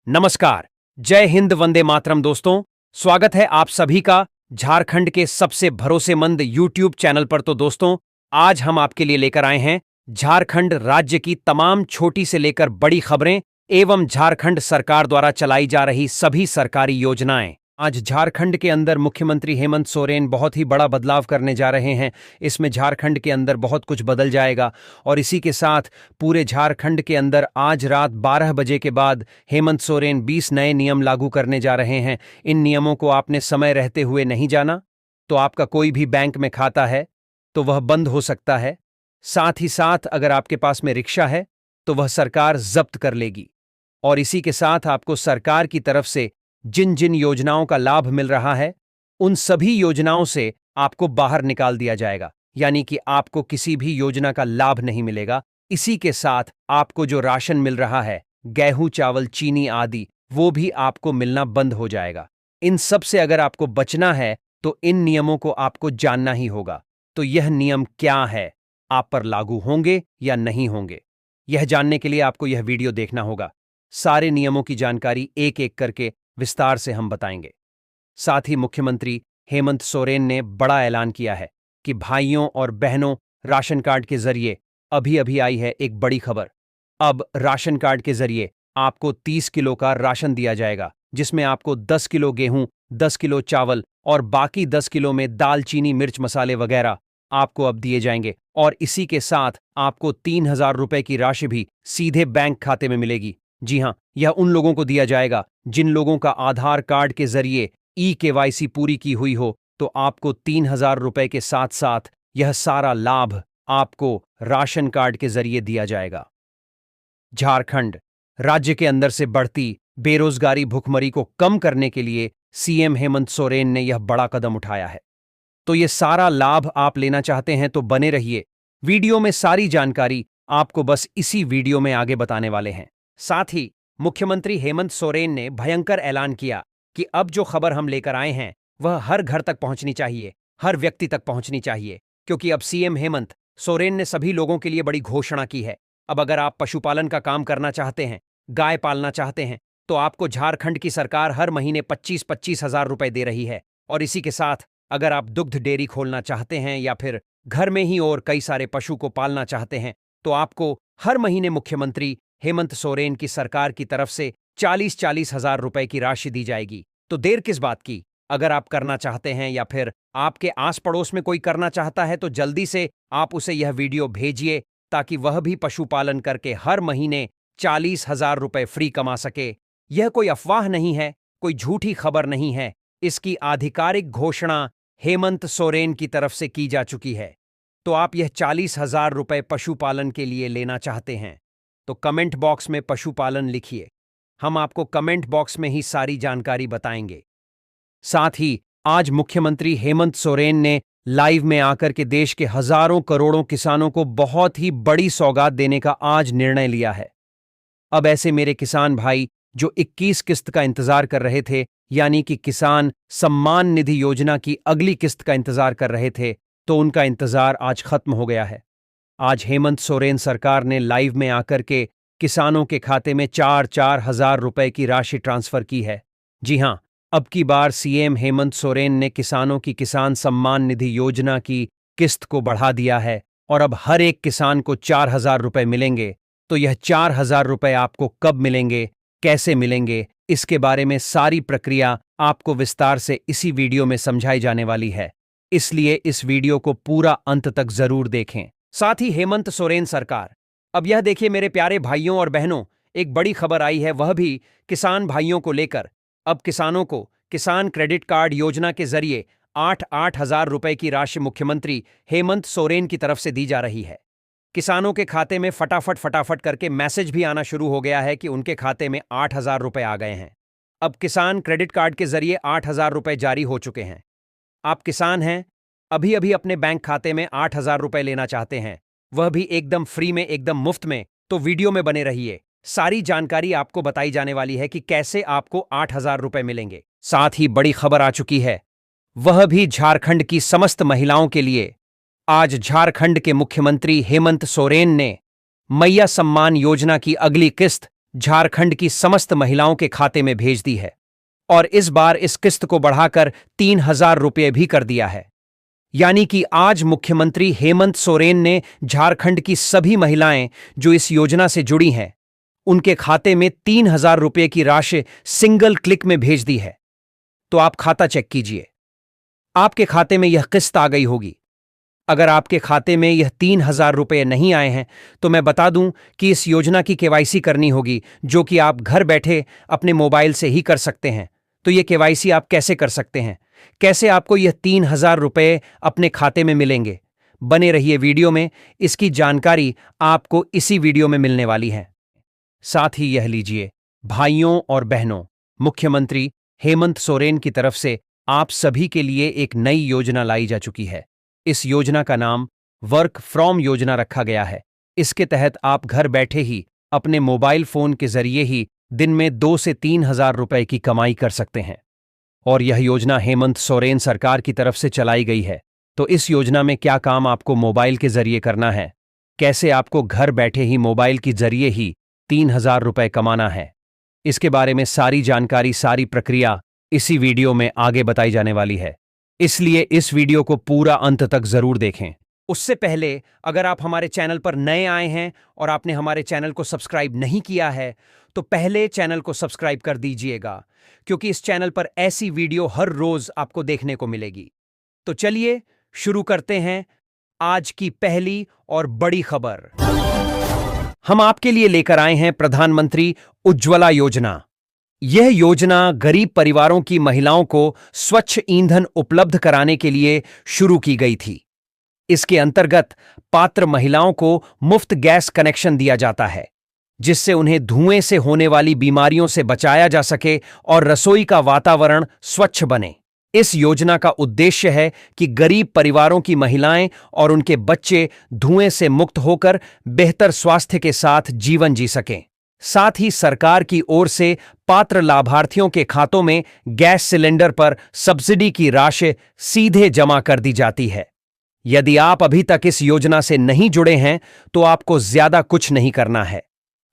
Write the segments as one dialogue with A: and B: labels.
A: नमस्कार। जय हिंद, वंदे मातरम। दोस्तों, स्वागत है आप सभी का झारखंड के सबसे भरोसेमंद यूट्यूब चैनल पर। तो दोस्तों, आज हम आपके लिए लेकर आए हैं झारखंड राज्य की तमाम छोटी से लेकर बड़ी खबरें एवं झारखंड सरकार द्वारा चलाई जा रही सभी सरकारी योजनाएं। आज झारखंड के अंदर मुख्यमंत्री हेमंत सोरेन बहुत ही बड़ा बदलाव करने जा रहे हैं। इसमें झारखंड के अंदर बहुत कुछ बदल जाएगा और इसी के साथ पूरे झारखंड के अंदर आज रात 12 बजे के बाद हेमंत सोरेन 20 नए नियम लागू करने जा रहे हैं। इन नियमों को आपने समय रहते हुए नहीं जाना तो आपका कोई भी बैंक में खाता है तो वह बंद हो सकता है। साथ ही साथ अगर आपके पास में रिक्शा है तो वह सरकार जब्त कर लेगी। और इसी के साथ आपको सरकार की तरफ से जिन जिन योजनाओं का लाभ मिल रहा है उन सभी योजनाओं से आपको बाहर निकाल दिया जाएगा, यानी कि आपको किसी भी योजना का लाभ नहीं मिलेगा। इसी के साथ आपको जो राशन मिल रहा है, गेहूं, चावल, चीनी आदि, वो भी आपको मिलना बंद हो जाएगा। इन सब से अगर आपको बचना है तो इन नियमों को आपको जानना ही होगा। तो यह नियम क्या है, आप पर लागू होंगे या नहीं होंगे, यह जानने के लिए आपको यह वीडियो देखना होगा। सारे नियमों की जानकारी एक एक करके विस्तार से हम बताएंगे। साथ ही मुख्यमंत्री हेमंत सोरेन ने बड़ा ऐलान किया है कि भाइयों और बहनों, राशन कार्ड के जरिए अभी अभी आई है एक बड़ी खबर। अब राशन कार्ड के जरिए आपको 30 किलो का राशन दिया जाएगा, जिसमें आपको 10 किलो गेहूं, 10 किलो चावल और बाकी 10 किलो में दाल, चीनी, मिर्च, मसाले वगैरह आपको अब दिए जाएंगे। और इसी के साथ आपको 3,000 रुपए की राशि भी सीधे बैंक खाते में मिलेगी। जी हां, यह उन लोगों को दिया जाएगा जिन लोगों का आधार कार्ड के जरिए KYC पूरी की हुई हो। तो आपको 3,000 रुपए के साथ साथ यह सारा लाभ आपको राशन कार्ड के जरिए दिया जाएगा। झारखंड राज्य के अंदर से बढ़ती बेरोजगारी, भुखमरी को कम करने के लिए सीएम हेमंत सोरेन ने यह बड़ा कदम उठाया है। तो ये सारा लाभ आप लेना चाहते हैं तो बने रहिए। वीडियो में सारी जानकारी आपको बस इसी वीडियो में आगे बताने वाले हैं। साथ ही मुख्यमंत्री हेमंत सोरेन ने भयंकर ऐलान किया कि अब जो खबर हम लेकर आए हैं वह हर घर तक पहुंचनी चाहिए, हर व्यक्ति तक पहुंचनी चाहिए, क्योंकि अब सीएम हेमंत सोरेन ने सभी लोगों के लिए बड़ी घोषणा की है। अब अगर आप पशुपालन का काम करना चाहते हैं, गाय पालना चाहते हैं, तो आपको झारखंड की सरकार हर महीने 25-25 हजार रुपए दे रही है। और इसी के साथ अगर आप दुग्ध डेयरी खोलना चाहते हैं या फिर घर में ही और कई सारे पशु को पालना चाहते हैं तो आपको हर महीने मुख्यमंत्री हेमंत सोरेन की सरकार की तरफ से 40-40 हजार रुपए की राशि दी जाएगी। तो देर किस बात की, अगर आप करना चाहते हैं या फिर आपके आस पड़ोस में कोई करना चाहता है तो जल्दी से आप उसे यह वीडियो भेजिए ताकि वह भी पशुपालन करके हर महीने 40,000 रुपए फ्री कमा सके। यह कोई अफवाह नहीं है, कोई झूठी खबर नहीं है, इसकी आधिकारिक घोषणा हेमंत सोरेन की तरफ से की जा चुकी है। तो आप यह 40,000 रुपए पशुपालन के लिए लेना चाहते हैं तो कमेंट बॉक्स में पशुपालन लिखिए, हम आपको कमेंट बॉक्स में ही सारी जानकारी बताएंगे। साथ ही आज मुख्यमंत्री हेमंत सोरेन ने लाइव में आकर के देश के हजारों करोड़ों किसानों को बहुत ही बड़ी सौगात देने का आज निर्णय लिया है। अब ऐसे मेरे किसान भाई जो 21 किस्त का इंतजार कर रहे थे, यानी कि किसान सम्मान निधि योजना की अगली किस्त का इंतजार कर रहे थे, तो उनका इंतजार आज खत्म हो गया है। आज हेमंत सोरेन सरकार ने लाइव में आकर के किसानों के खाते में 4-4 हजार रुपए की राशि ट्रांसफर की है। जी हां, अब की बार सीएम हेमंत सोरेन ने किसानों की किसान सम्मान निधि योजना की किस्त को बढ़ा दिया है और अब हर एक किसान को 4,000 रुपए मिलेंगे। तो यह 4,000 रुपए आपको कब मिलेंगे, कैसे मिलेंगे, इसके बारे में सारी प्रक्रिया आपको विस्तार से इसी वीडियो में समझाई जाने वाली है, इसलिए इस वीडियो को पूरा अंत तक जरूर देखें। साथ ही हेमंत सोरेन सरकार, अब यह देखिए मेरे प्यारे भाइयों और बहनों, एक बड़ी खबर आई है, वह भी किसान भाइयों को लेकर। अब किसानों को किसान क्रेडिट कार्ड योजना के जरिए 8-8 हजार रुपए की राशि मुख्यमंत्री हेमंत सोरेन की तरफ से दी जा रही है। किसानों के खाते में फटाफट करके मैसेज भी आना शुरू हो गया है कि उनके खाते में 8,000 रुपए आ गए हैं। अब किसान क्रेडिट कार्ड के जरिए 8,000 रुपए जारी हो चुके हैं। आप किसान हैं, अभी अभी अपने बैंक खाते में 8,000 रुपए लेना चाहते हैं, वह भी एकदम फ्री में, एकदम मुफ्त में, तो वीडियो में बने रहिए। सारी जानकारी आपको बताई जाने वाली है कि कैसे आपको 8,000 रुपए मिलेंगे। साथ ही बड़ी खबर आ चुकी है, वह भी झारखंड की समस्त महिलाओं के लिए। आज झारखंड के मुख्यमंत्री हेमंत सोरेन ने मैया सम्मान योजना की अगली किस्त झारखंड की समस्त महिलाओं के खाते में भेज दी है और इस बार इस किस्त को बढ़ाकर 3,000 रुपये भी कर दिया है। यानी कि आज मुख्यमंत्री हेमंत सोरेन ने झारखंड की सभी महिलाएं जो इस योजना से जुड़ी हैं, उनके खाते में 3,000 रुपये की राशि सिंगल क्लिक में भेज दी है। तो आप खाता चेक कीजिए, आपके खाते में यह किस्त आ गई होगी। अगर आपके खाते में यह 3,000 रुपये नहीं आए हैं तो मैं बता दूं कि इस योजना की केवाईसी करनी होगी, जो कि आप घर बैठे अपने मोबाइल से ही कर सकते हैं। तो यह केवाईसी आप कैसे कर सकते हैं, कैसे आपको यह 3,000 रुपये अपने खाते में मिलेंगे? बने रहिए वीडियो में, इसकी जानकारी आपको इसी वीडियो में मिलने वाली है। साथ ही यह लीजिए, भाइयों और बहनों, मुख्यमंत्री हेमंत सोरेन की तरफ से आप सभी के लिए एक नई योजना लाई जा चुकी है। इस योजना का नाम वर्क फ्रॉम योजना रखा गया है। इसके तहत आप घर बैठे ही अपने मोबाइल फोन के जरिए ही दिन में 2 से 3,000 रुपए की कमाई कर सकते हैं। और यह योजना हेमंत सोरेन सरकार की तरफ से चलाई गई है। तो इस योजना में क्या काम आपको मोबाइल के जरिए करना है, कैसे आपको घर बैठे ही मोबाइल के जरिए ही 3,000 रुपए कमाना है, इसके बारे में सारी जानकारी, सारी प्रक्रिया इसी वीडियो में आगे बताई जाने वाली है। इसलिए इस वीडियो को पूरा अंत तक जरूर देखें। उससे पहले अगर आप हमारे चैनल पर नए आए हैं और आपने हमारे चैनल को सब्सक्राइब नहीं किया है तो पहले चैनल को सब्सक्राइब कर दीजिएगा, क्योंकि इस चैनल पर ऐसी वीडियो हर रोज आपको देखने को मिलेगी। तो चलिए शुरू करते हैं आज की पहली और बड़ी खबर। हम आपके लिए लेकर आए हैं प्रधानमंत्री उज्ज्वला योजना। यह योजना गरीब परिवारों की महिलाओं को स्वच्छ ईंधन उपलब्ध कराने के लिए शुरू की गई थी। इसके अंतर्गत पात्र महिलाओं को मुफ्त गैस कनेक्शन दिया जाता है, जिससे उन्हें धुएं से होने वाली बीमारियों से बचाया जा सके और रसोई का वातावरण स्वच्छ बने। इस योजना का उद्देश्य है कि गरीब परिवारों की महिलाएं और उनके बच्चे धुएं से मुक्त होकर बेहतर स्वास्थ्य के साथ जीवन जी सकें। साथ ही सरकार की ओर से पात्र लाभार्थियों के खातों में गैस सिलेंडर पर सब्सिडी की राशि सीधे जमा कर दी जाती है। यदि आप अभी तक इस योजना से नहीं जुड़े हैं तो आपको ज्यादा कुछ नहीं करना है।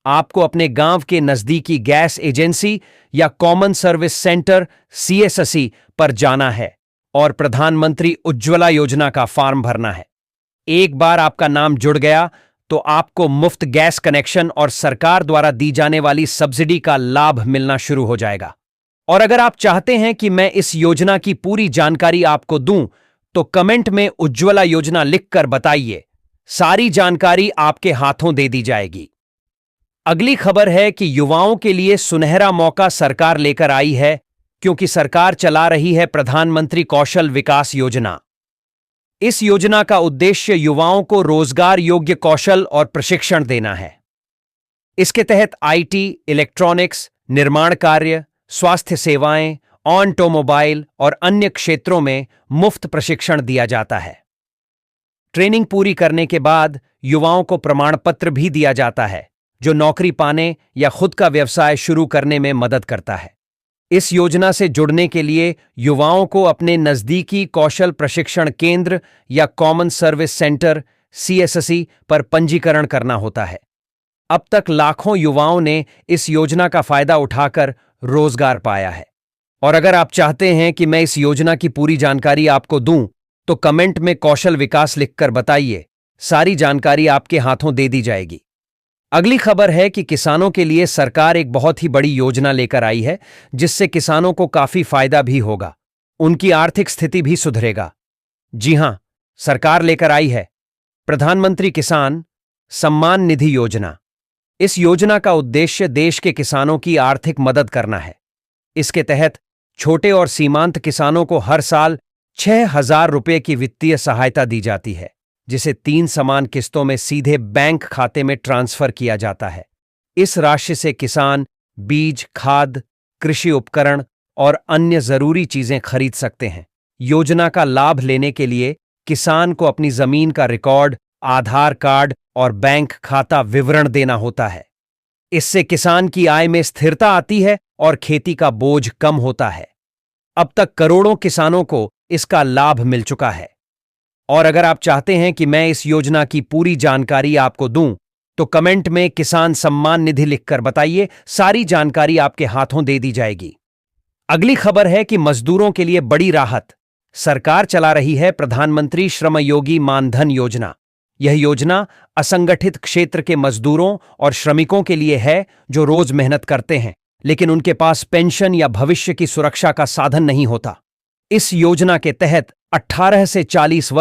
A: आपको अपने गांव के नजदीकी गैस एजेंसी या कॉमन सर्विस सेंटर CSSC पर जाना है और प्रधानमंत्री उज्ज्वला योजना का फॉर्म भरना है। एक बार आपका नाम जुड़ गया तो आपको मुफ्त गैस कनेक्शन और सरकार द्वारा दी जाने वाली सब्सिडी का लाभ मिलना शुरू हो जाएगा। और अगर आप चाहते हैं कि मैं इस योजना की पूरी जानकारी आपको दूं तो कमेंट में उज्ज्वला योजना लिखकर बताइए, सारी जानकारी आपके हाथों दे दी जाएगी। अगली खबर है कि युवाओं के लिए सुनहरा मौका सरकार लेकर आई है, क्योंकि सरकार चला रही है प्रधानमंत्री कौशल विकास योजना। इस योजना का उद्देश्य युवाओं को रोजगार योग्य कौशल और प्रशिक्षण देना है। इसके तहत IT, इलेक्ट्रॉनिक्स, निर्माण कार्य, स्वास्थ्य सेवाएं, ऑटोमोबाइल और अन्य क्षेत्रों में मुफ्त प्रशिक्षण दिया जाता है। ट्रेनिंग पूरी करने के बाद युवाओं को प्रमाण पत्र भी दिया जाता है, जो नौकरी पाने या खुद का व्यवसाय शुरू करने में मदद करता है। इस योजना से जुड़ने के लिए युवाओं को अपने नजदीकी कौशल प्रशिक्षण केंद्र या कॉमन सर्विस सेंटर CSSC पर पंजीकरण करना होता है। अब तक लाखों युवाओं ने इस योजना का फायदा उठाकर रोजगार पाया है। और अगर आप चाहते हैं कि मैं इस योजना की पूरी जानकारी आपको दूं, तो कमेंट में कौशल विकास लिखकर बताइए, सारी जानकारी आपके हाथों दे दी जाएगी। अगली खबर है कि किसानों के लिए सरकार एक बहुत ही बड़ी योजना लेकर आई है, जिससे किसानों को काफी फायदा भी होगा, उनकी आर्थिक स्थिति भी सुधरेगा। जी हां, सरकार लेकर आई है प्रधानमंत्री किसान सम्मान निधि योजना। इस योजना का उद्देश्य देश के किसानों की आर्थिक मदद करना है। इसके तहत छोटे और सीमांत किसानों को हर साल 6,000 रुपये की वित्तीय सहायता दी जाती है, जिसे 3 समान किस्तों में सीधे बैंक खाते में ट्रांसफर किया जाता है। इस राशि से किसान बीज, खाद, कृषि उपकरण और अन्य जरूरी चीजें खरीद सकते हैं। योजना का लाभ लेने के लिए किसान को अपनी जमीन का रिकॉर्ड, आधार कार्ड और बैंक खाता विवरण देना होता है। इससे किसान की आय में स्थिरता आती है और खेती का बोझ कम होता है। अब तक करोड़ों किसानों को इसका लाभ मिल चुका है। और अगर आप चाहते हैं कि मैं इस योजना की पूरी जानकारी आपको दूं, तो कमेंट में किसान सम्मान निधि लिखकर बताइए, सारी जानकारी आपके हाथों दे दी जाएगी। अगली खबर है कि मजदूरों के लिए बड़ी राहत। सरकार चला रही है प्रधानमंत्री श्रम योगी मानधन योजना। यह योजना असंगठित क्षेत्र के मजदूरों और श्रमिकों के लिए है जो रोज मेहनत करते हैं, लेकिन उनके पास पेंशन या भविष्य की सुरक्षा का साधन नहीं होता। इस योजना के तहत 18 से 40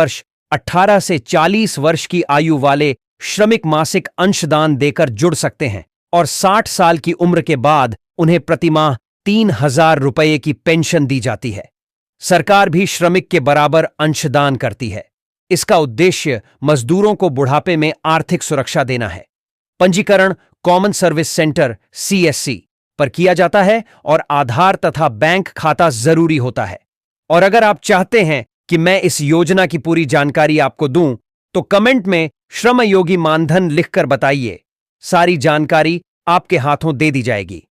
A: वर्ष की आयु वाले श्रमिक मासिक अंशदान देकर जुड़ सकते हैं और 60 साल की उम्र के बाद उन्हें प्रतिमाह 3,000 रुपये की पेंशन दी जाती है। सरकार भी श्रमिक के बराबर अंशदान करती है। इसका उद्देश्य मजदूरों को बुढ़ापे में आर्थिक सुरक्षा देना है। पंजीकरण कॉमन सर्विस सेंटर CSC पर किया जाता है और आधार तथा बैंक खाता जरूरी होता है। और अगर आप चाहते हैं कि मैं इस योजना की पूरी जानकारी आपको दूं, तो कमेंट में श्रम योगी मानधन लिखकर बताइए, सारी जानकारी आपके हाथों दे दी जाएगी।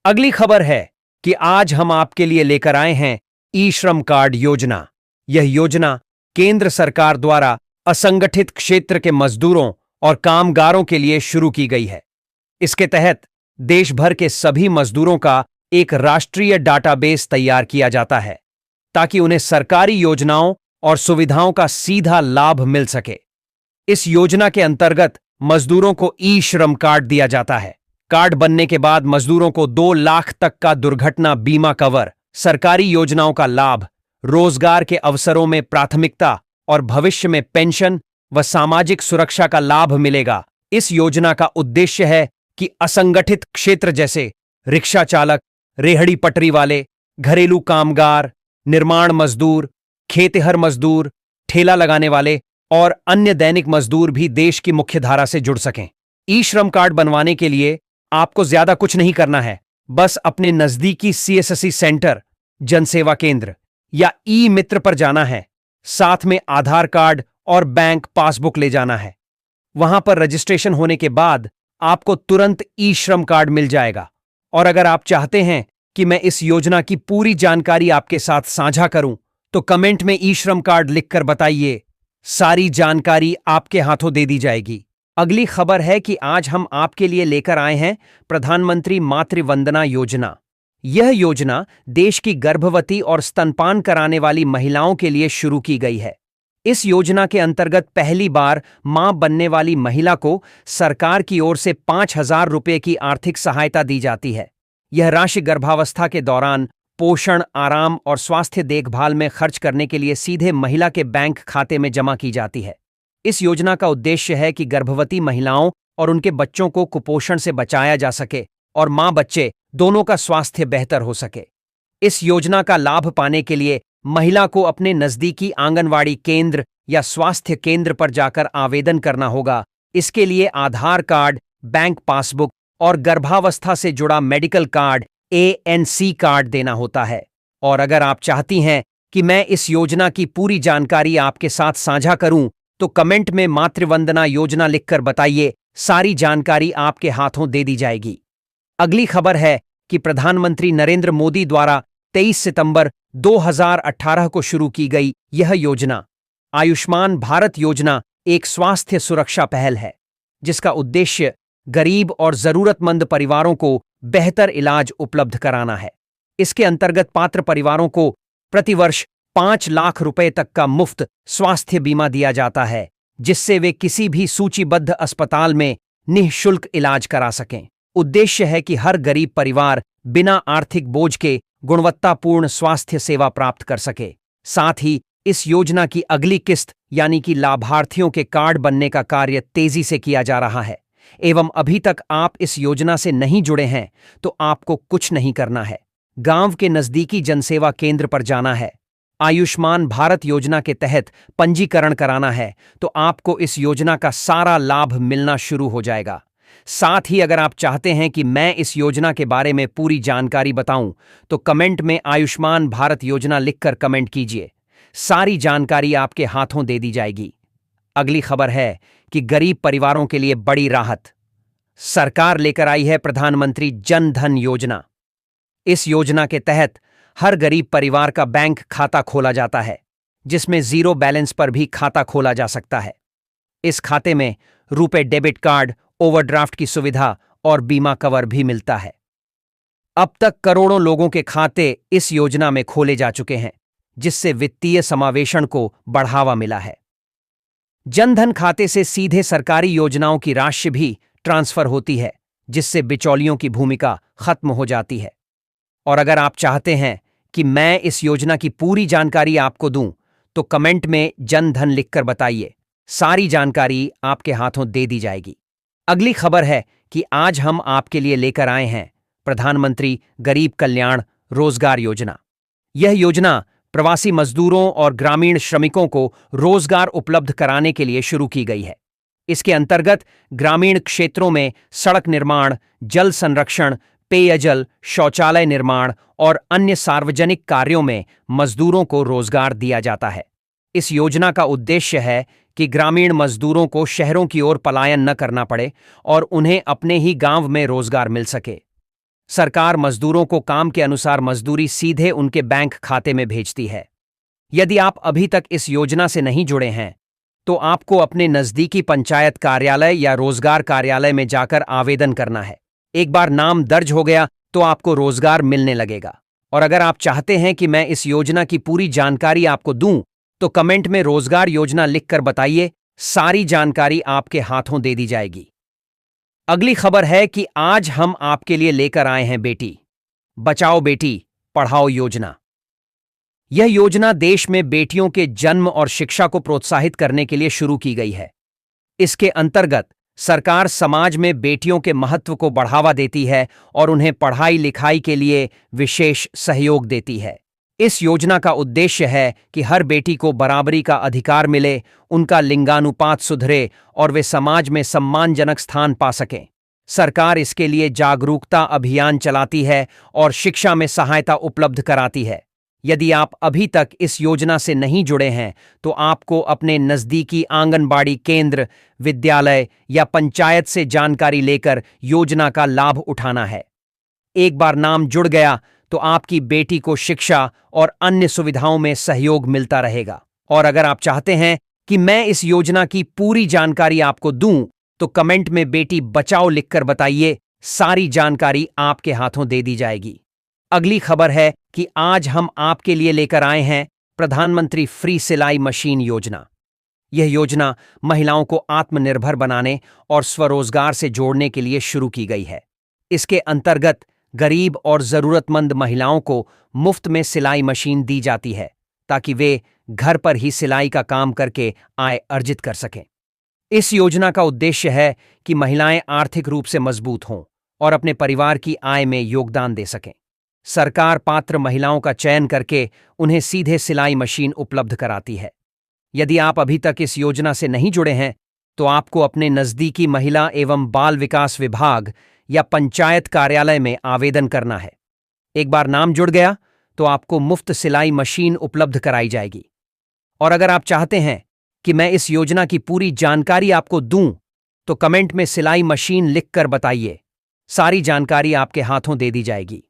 A: अगली खबर है कि आज हम आपके लिए लेकर आए हैं ई-श्रम कार्ड योजना। यह योजना केंद्र सरकार द्वारा असंगठित क्षेत्र के मजदूरों और कामगारों के लिए शुरू की गई है। इसके तहत देश भर के सभी मजदूरों का एक राष्ट्रीय डाटाबेस तैयार किया जाता है ताकि उन्हें सरकारी योजनाओं और सुविधाओं का सीधा लाभ मिल सके। इस योजना के अंतर्गत मजदूरों को ई-श्रम कार्ड दिया जाता है। कार्ड बनने के बाद मजदूरों को 2 लाख तक का दुर्घटना बीमा कवर, सरकारी योजनाओं का लाभ, रोजगार के अवसरों में प्राथमिकता और भविष्य में पेंशन व सामाजिक सुरक्षा का लाभ मिलेगा। इस योजना का उद्देश्य है कि असंगठित क्षेत्र जैसे रिक्शा चालक, रेहड़ी पटरी वाले, घरेलू कामगार, निर्माण मजदूर, खेतिहर मजदूर, ठेला लगाने वाले और अन्य दैनिक मजदूर भी देश की मुख्यधारा से जुड़ सकें। ई-श्रम कार्ड बनवाने के लिए आपको ज्यादा कुछ नहीं करना है, बस अपने नजदीकी CSC सेंटर, जनसेवा केंद्र या ई-मित्र पर जाना है। साथ में आधार कार्ड और बैंक पासबुक ले जाना है। वहां पर रजिस्ट्रेशन होने के बाद आपको तुरंत ई-श्रम कार्ड मिल जाएगा। और अगर आप चाहते हैं कि मैं इस योजना की पूरी जानकारी आपके साथ साझा करूं, तो कमेंट में ई-श्रम कार्ड लिखकर बताइए, सारी जानकारी आपके हाथों दे दी जाएगी। अगली खबर है कि आज हम आपके लिए लेकर आए हैं प्रधानमंत्री मातृ वंदना योजना। यह योजना देश की गर्भवती और स्तनपान कराने वाली महिलाओं के लिए शुरू की गई है। इस योजना के अंतर्गत पहली बार मां बनने वाली महिला को सरकार की ओर से 5,000 रुपये की आर्थिक सहायता दी जाती है। यह राशि गर्भावस्था के दौरान पोषण, आराम और स्वास्थ्य देखभाल में खर्च करने के लिए सीधे महिला के बैंक खाते में जमा की जाती है। इस योजना का उद्देश्य है कि गर्भवती महिलाओं और उनके बच्चों को कुपोषण से बचाया जा सके और मां बच्चे दोनों का स्वास्थ्य बेहतर हो सके। इस योजना का लाभ पाने के लिए महिला को अपने नजदीकी आंगनवाड़ी केंद्र या स्वास्थ्य केंद्र पर जाकर आवेदन करना होगा। इसके लिए आधार कार्ड, बैंक पासबुक और गर्भावस्था से जुड़ा मेडिकल कार्ड ANC कार्ड देना होता है। और अगर आप चाहती हैं कि मैं इस योजना की पूरी जानकारी आपके साथ साझा करूं, तो कमेंट में मातृवंदना योजना लिखकर बताइए, सारी जानकारी आपके हाथों दे दी जाएगी। अगली खबर है कि प्रधानमंत्री नरेंद्र मोदी द्वारा 23 सितंबर 2018 को शुरू की गई यह योजना आयुष्मान भारत योजना एक स्वास्थ्य सुरक्षा पहल है, जिसका उद्देश्य गरीब और जरूरतमंद परिवारों को बेहतर इलाज उपलब्ध कराना है। इसके अंतर्गत पात्र परिवारों को प्रतिवर्ष 5 लाख रुपए तक का मुफ्त स्वास्थ्य बीमा दिया जाता है, जिससे वे किसी भी सूचीबद्ध अस्पताल में निःशुल्क इलाज करा सकें। उद्देश्य है कि हर गरीब परिवार बिना आर्थिक बोझ के गुणवत्तापूर्ण स्वास्थ्य सेवा प्राप्त कर सके। साथ ही इस योजना की अगली किस्त यानी कि लाभार्थियों के कार्ड बनने का कार्य तेजी से किया जा रहा है। एवं अभी तक आप इस योजना से नहीं जुड़े हैं तो आपको कुछ नहीं करना है। गांव के नजदीकी जनसेवा केंद्र पर जाना है। आयुष्मान भारत योजना के तहत पंजीकरण कराना है तो आपको इस योजना का सारा लाभ मिलना शुरू हो जाएगा। साथ ही अगर आप चाहते हैं कि मैं इस योजना के बारे में पूरी जानकारी बताऊं, तो कमेंट में आयुष्मान भारत योजना लिखकर कमेंट कीजिए। सारी जानकारी आपके हाथों दे दी जाएगी। अगली खबर है कि गरीब परिवारों के लिए बड़ी राहत। सरकार लेकर आई है प्रधानमंत्री जन धन योजना। इस योजना के तहत हर गरीब परिवार का बैंक खाता खोला जाता है, जिसमें 0 बैलेंस पर भी खाता खोला जा सकता है। इस खाते में रुपे डेबिट कार्ड ओवरड्राफ्ट की सुविधा और बीमा कवर भी मिलता है। अब तक करोड़ों लोगों के खाते इस योजना में खोले जा चुके हैं, जिससे वित्तीय समावेशन को बढ़ावा मिला है। जनधन खाते से सीधे सरकारी योजनाओं की राशि भी ट्रांसफर होती है, जिससे बिचौलियों की भूमिका खत्म हो जाती है। और अगर आप चाहते हैं कि मैं इस योजना की पूरी जानकारी आपको दूं, तो कमेंट में जन धन लिखकर बताइए। सारी जानकारी आपके हाथों दे दी जाएगी। अगली खबर है कि आज हम आपके लिए लेकर आए हैं प्रधानमंत्री गरीब कल्याण रोजगार योजना। यह योजना प्रवासी मजदूरों और ग्रामीण श्रमिकों को रोजगार उपलब्ध कराने के लिए शुरू की गई है। इसके अंतर्गत ग्रामीण क्षेत्रों में सड़क निर्माण, जल संरक्षण, पेयजल, शौचालय निर्माण और अन्य सार्वजनिक कार्यों में मजदूरों को रोजगार दिया जाता है। इस योजना का उद्देश्य है कि ग्रामीण मजदूरों को शहरों की ओर पलायन न करना पड़े और उन्हें अपने ही गांव में रोजगार मिल सके। सरकार मजदूरों को काम के अनुसार मजदूरी सीधे उनके बैंक खाते में भेजती है। यदि आप अभी तक इस योजना से नहीं जुड़े हैं, तो आपको अपने नजदीकी पंचायत कार्यालय या रोजगार कार्यालय में जाकर आवेदन करना है। एक बार नाम दर्ज हो गया तो आपको रोजगार मिलने लगेगा। और अगर आप चाहते हैं कि मैं इस योजना की पूरी जानकारी आपको दूं, तो कमेंट में रोजगार योजना लिखकर बताइए। सारी जानकारी आपके हाथों दे दी जाएगी। अगली खबर है कि आज हम आपके लिए लेकर आए हैं बेटी बचाओ बेटी पढ़ाओ योजना। यह योजना देश में बेटियों के जन्म और शिक्षा को प्रोत्साहित करने के लिए शुरू की गई है। इसके अंतर्गत सरकार समाज में बेटियों के महत्व को बढ़ावा देती है और उन्हें पढ़ाई लिखाई के लिए विशेष सहयोग देती है। इस योजना का उद्देश्य है कि हर बेटी को बराबरी का अधिकार मिले, उनका लिंगानुपात सुधरे और वे समाज में सम्मानजनक स्थान पा सकें। सरकार इसके लिए जागरूकता अभियान चलाती है और शिक्षा में सहायता उपलब्ध कराती है। यदि आप अभी तक इस योजना से नहीं जुड़े हैं, तो आपको अपने नज़दीकी आंगनबाड़ी केंद्र, विद्यालय या पंचायत से जानकारी लेकर योजना का लाभ उठाना है। एक बार नाम जुड़ गया तो आपकी बेटी को शिक्षा और अन्य सुविधाओं में सहयोग मिलता रहेगा। और अगर आप चाहते हैं कि मैं इस योजना की पूरी जानकारी आपको दूं, तो कमेंट में बेटी बचाओ लिखकर बताइए। सारी जानकारी आपके हाथों दे दी जाएगी। अगली खबर है कि आज हम आपके लिए लेकर आए हैं प्रधानमंत्री फ्री सिलाई मशीन योजना। यह योजना महिलाओं को आत्मनिर्भर बनाने और स्वरोजगार से जोड़ने के लिए शुरू की गई है। इसके अंतर्गत गरीब और जरूरतमंद महिलाओं को मुफ्त में सिलाई मशीन दी जाती है, ताकि वे घर पर ही सिलाई का काम करके आय अर्जित कर सकें। इस योजना का उद्देश्य है कि महिलाएं आर्थिक रूप से मजबूत हों और अपने परिवार की आय में योगदान दे सकें। सरकार पात्र महिलाओं का चयन करके उन्हें सीधे सिलाई मशीन उपलब्ध कराती है। यदि आप अभी तक इस योजना से नहीं जुड़े हैं, तो आपको अपने नज़दीकी महिला एवं बाल विकास विभाग या पंचायत कार्यालय में आवेदन करना है। एक बार नाम जुड़ गया तो आपको मुफ्त सिलाई मशीन उपलब्ध कराई जाएगी। और अगर आप चाहते हैं कि मैं इस योजना की पूरी जानकारी आपको दूं, तो कमेंट में सिलाई मशीन लिखकर बताइए। सारी जानकारी आपके हाथों दे दी जाएगी।